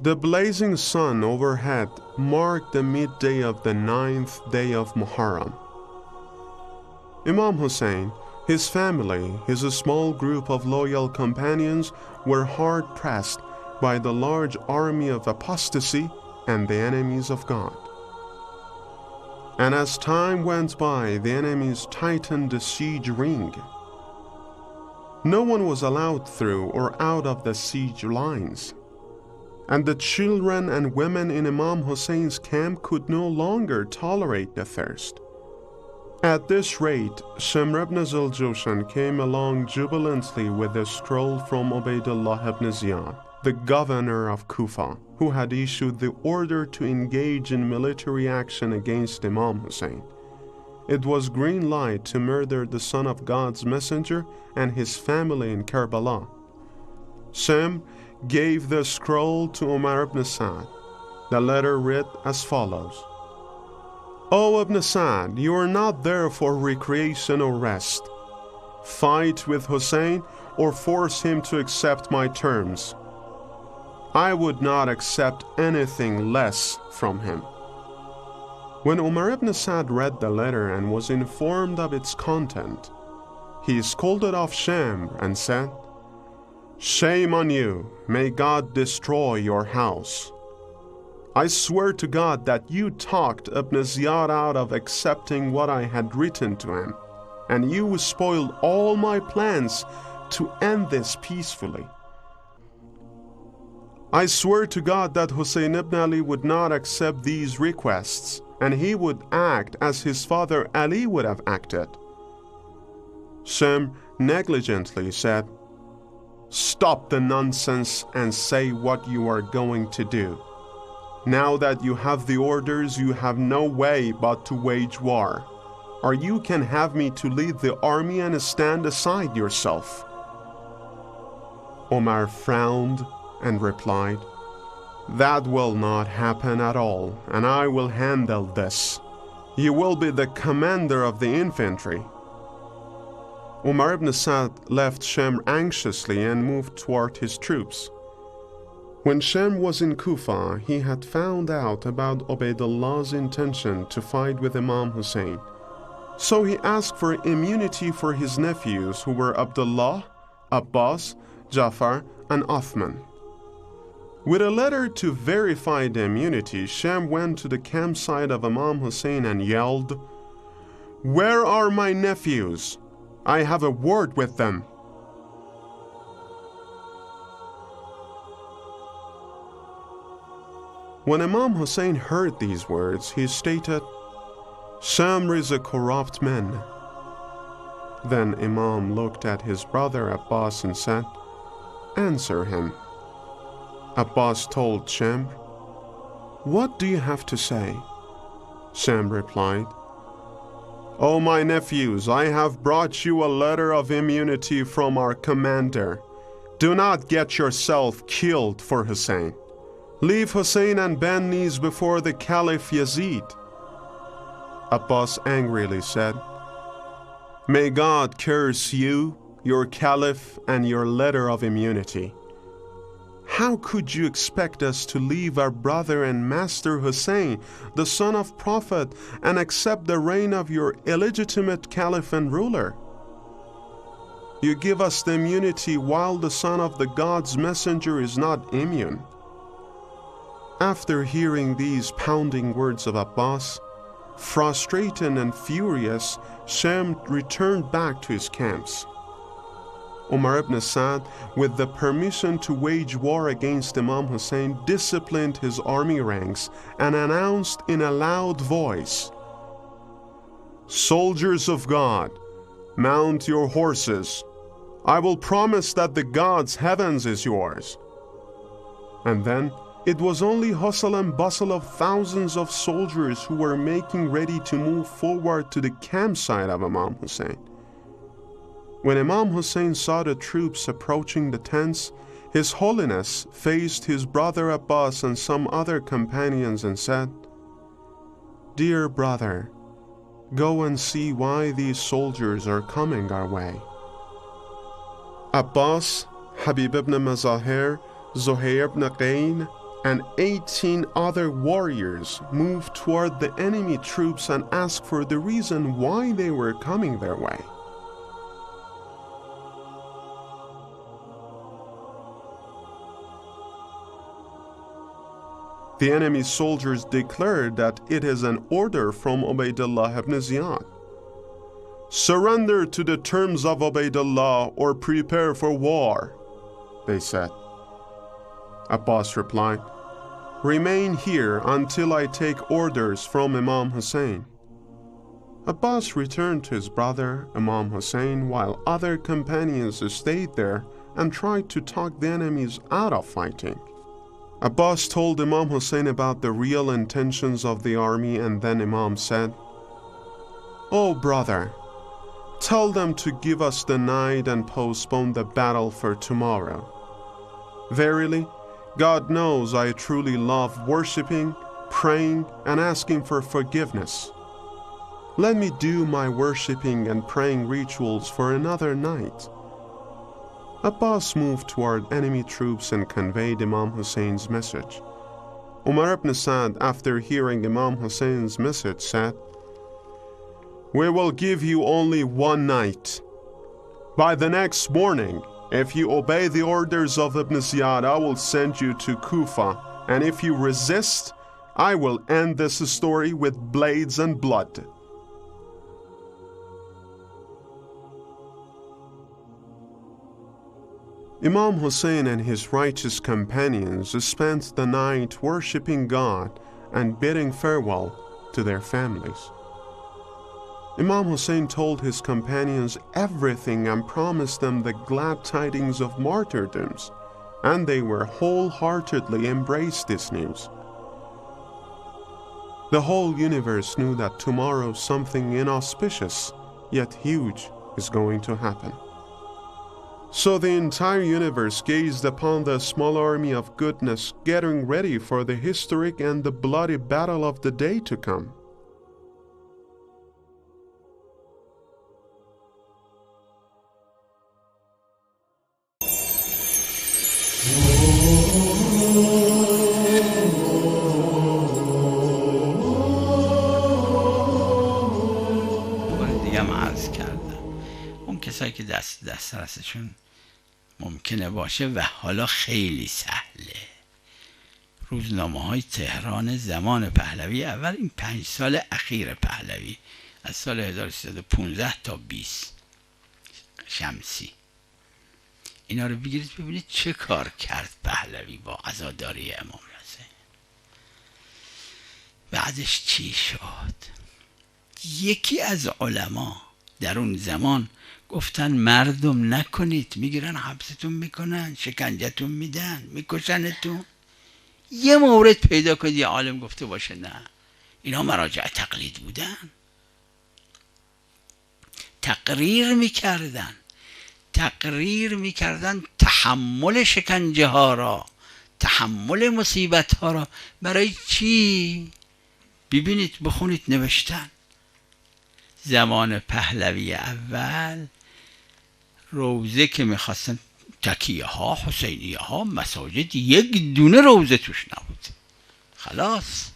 The blazing sun overhead marked the midday of the 9th day of Muharram. Imam Hussein, his family, his small group of loyal companions were hard-pressed by the large army of apostasy and the enemies of God. And as time went by, the enemies tightened the siege ring. No one was allowed through or out of the siege lines. And the children and women in Imam Hussein's camp could no longer tolerate the thirst. At this rate, Shamr ibn Zuljushan came along jubilantly with a scroll from Ubaydullah ibn Ziyad, the governor of Kufa, who had issued the order to engage in military action against Imam Hussein. It was green light to murder the son of God's messenger and his family in Karbala. Shamr gave the scroll to Umar ibn Sa'd. The letter read as follows: O Ibn Sa'd, you are not there for recreation or rest. Fight with Hussein or force him to accept my terms. I would not accept anything less from him. When Umar ibn Sa'd read the letter and was informed of its content, he scolded off Shamr and said, Shame on you, may God destroy your house. I swear to God that you talked Ibn Ziyad out of accepting what I had written to him, and you spoiled all my plans to end this peacefully. I swear to God that Hussein ibn Ali would not accept these requests, and he would act as his father Ali would have acted. Shamr negligently said, Stop the nonsense and say what you are going to do. Now that you have the orders, you have no way but to wage war, or you can have me to lead the army and stand aside yourself. Omar frowned and replied, That will not happen at all, and I will handle this. You will be the commander of the infantry. Umar ibn Sa'd left Shamr anxiously and moved toward his troops. When Shamr was in Kufa, he had found out about Ubaidullah's intention to fight with Imam Hussein. So he asked for immunity for his nephews, who were Abdullah, Abbas, Jafar, and Uthman. With a letter to verify the immunity, Shamr went to the campsite of Imam Hussein and yelled, Where are my nephews? I have a word with them. When Imam Hussein heard these words, he stated, Shamr is a corrupt man. Then Imam looked at his brother Abbas and said, Answer him. Abbas told Shamr, What do you have to say? Shamr replied, O my nephews, I have brought you a letter of immunity from our commander. Do not get yourself killed for Hussein. Leave Hussein and bend knees before the Caliph Yazid. Abbas angrily said, May God curse you, your Caliph, and your letter of immunity. How could you expect us to leave our brother and master Hussein, the son of Prophet, and accept the reign of your illegitimate Caliph and ruler? You give us the immunity while the son of the God's messenger is not immune. After hearing these pounding words of Abbas, frustrated and furious, Shamr returned back to his camps. Umar ibn Sa'd, with the permission to wage war against Imam Hussein, disciplined his army ranks and announced in a loud voice, Soldiers of God, mount your horses. I will promise that the God's heavens is yours. And then it was only hustle and bustle of thousands of soldiers who were making ready to move forward to the campsite of Imam Hussein. When Imam Hussein saw the troops approaching the tents, His Holiness faced his brother Abbas and some other companions and said, Dear brother, go and see why these soldiers are coming our way. Abbas, Habib ibn Mazahir, Zuhair ibn Qayn, and 18 other warriors moved toward the enemy troops and asked for the reason why they were coming their way. The enemy soldiers declared that it is an order from Ubaydullah ibn Ziyad. "Surrender to the terms of Ubaydullah or prepare for war," they said. Abbas replied, "Remain here until I take orders from Imam Hussein." Abbas returned to his brother Imam Hussein while other companions stayed there and tried to talk the enemies out of fighting. Abbas told Imam Hussein about the real intentions of the army, and then Imam said, "Oh brother, tell them to give us the night and postpone the battle for tomorrow. Verily, God knows I truly love worshiping, praying, and asking for forgiveness. Let me do my worshiping and praying rituals for another night." Abbas moved toward enemy troops and conveyed Imam Hussein's message. Umar ibn Sa'd, after hearing Imam Hussein's message, said, "We will give you only one night. By the next morning, if you obey the orders of Ibn Ziyad, I will send you to Kufa, and if you resist, I will end this story with blades and blood." Imam Hussein and his righteous companions spent the night worshipping God and bidding farewell to their families. Imam Hussein told his companions everything and promised them the glad tidings of martyrdoms, and they were wholeheartedly embraced this news. The whole universe knew that tomorrow something inauspicious yet huge is going to happen. So the entire universe gazed upon the small army of goodness getting ready for the historic and the bloody battle of the day to come. کسایی که دسترسشون ممکنه باشه و حالا خیلی سهله. روزنامه های تهران زمان پهلوی اول، این 5 سال اخیر پهلوی از سال 1315 تا 20 شمسی، اینا رو بگیرید ببینید چه کار کرد پهلوی با عزاداری امام رضا. بعدش چی شد؟ یکی از علما در اون زمان گفتن مردم نکنید، میگیرن حبستون میکنن، شکنجتون میدن، میکشنتون. یه مورد پیدا کنید یه عالم گفته باشه نه، اینا مراجع تقلید بودن، تقریر میکردن تحمل شکنجه ها را، تحمل مصیبت ها را. برای چی؟ ببینید، بخونید، نوشتن زمان پهلوی اول روزه که میخواستن، تکیه ها، حسینیه ها، مساجد، یک دونه روزه توش نبود. خلاص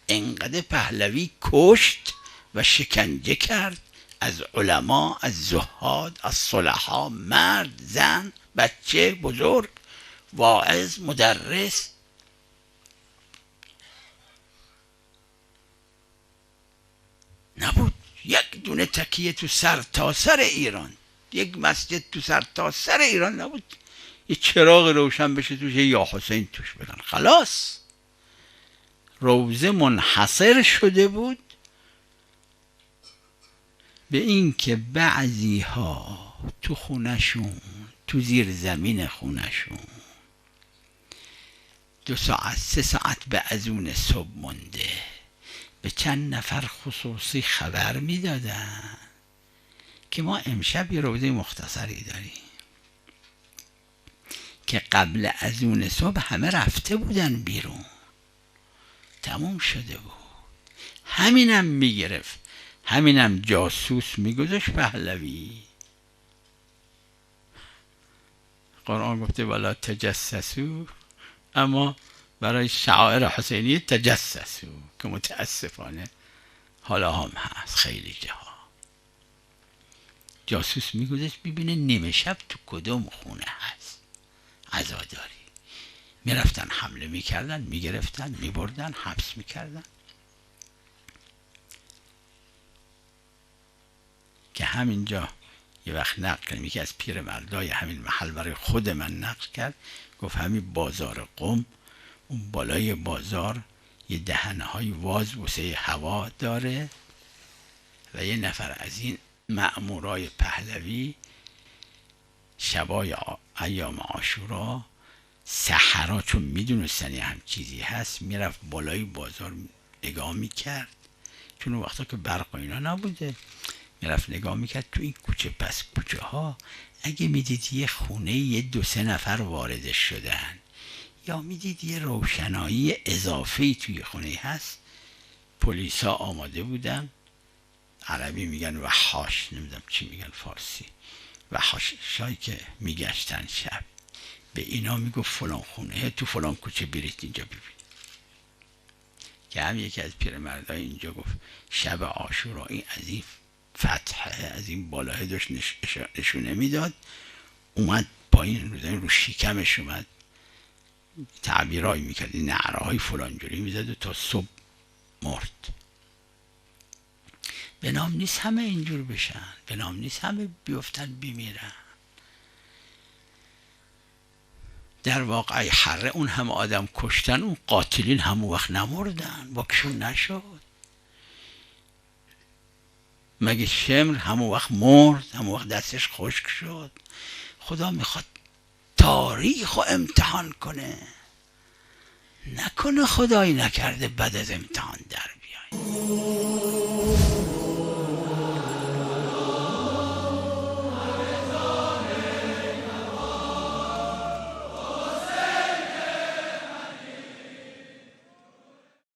انقدر پهلوی کشت و شکنجه کرد از علما، از زهاد، از صلحا، مرد، زن، بچه، بزرگ، واعظ، مدرس. نبود یک دونه تکیه تو سرتاسر ایران، یک مسجد تو سرتاسر ایران نبود یه چراغ روشن بشه توش یا حسین توش بگن. خلاص روزه منحصر شده بود به این که بعضی ها تو خونشون، تو زیر زمین خونشون 2 ساعت 3 ساعت به اذون صبح مونده به چند نفر خصوصی خبر میدادن که ما امشب یه روزه مختصری داریم، که قبل اذون صبح همه رفته بودن بیرون، تموم شده بود. همینم میگرفت، همینم جاسوس میگذاشت پهلوی. قرآن گفته ولا تجسسو، اما برای شعائر حسینی تجسسو که متاسفانه حالا هم هست خیلی جاها. جاسوس میگذاشت ببینه نیمه شب تو کدوم خونه هست عزاداری. میرفتن حمله میکردن، میگرفتن، میبردن، حبس میکردن. که همینجا یه وقت نقل میگه از پیرمردای همین محل برای خود من نقل کرد، گفت همین بازار قم، اون بالای بازار یه دهنه های واز واسه هوا داره و یه نفر از این مأمورای پهلوی شبای ایام عاشورا سحرا، چون میدونستن یه هم چیزی هست، میرفت بالای بازار نگاه میکرد، چون اون وقتا که برق و اینا نبوده، میرفت نگاه میکرد تو این کوچه پس کوچه ها اگه میدید یه خونه یه 2-3 نفر واردش شدن یا میدید یه روشنایی اضافه‌ای توی خونه هست، پلیسا آماده بودن. عربی میگن وحاش، نمیدونم چی میگن فارسی، وحاشایی که میگشتن شب به اینا میگفت فلان خونه تو فلان کوچه برید اینجا ببین. که هم یکی از پیرمردای اینجا گفت شب عاشورا این از این فتحه از این بالاه داشت نشونه میداد، اومد پایین رو شیکمش اومد تعبیرایی میکرد، نعره‌های فلانجوری میزد و تا صبح مرد. به نام نیست همه اینجور بشن، به نام نیست همه بیفتن بمیرن. در واقع حره اون همه آدم کشتن، اون قاتلین همون وقت نمردن، واکشون نشد. مگه شمر همون وقت مرد، همون وقت دستش خشک شد. خدا میخواد تاریخ رو امتحان کنه، نکنه خدایی نکرده بعد از امتحان در بیای.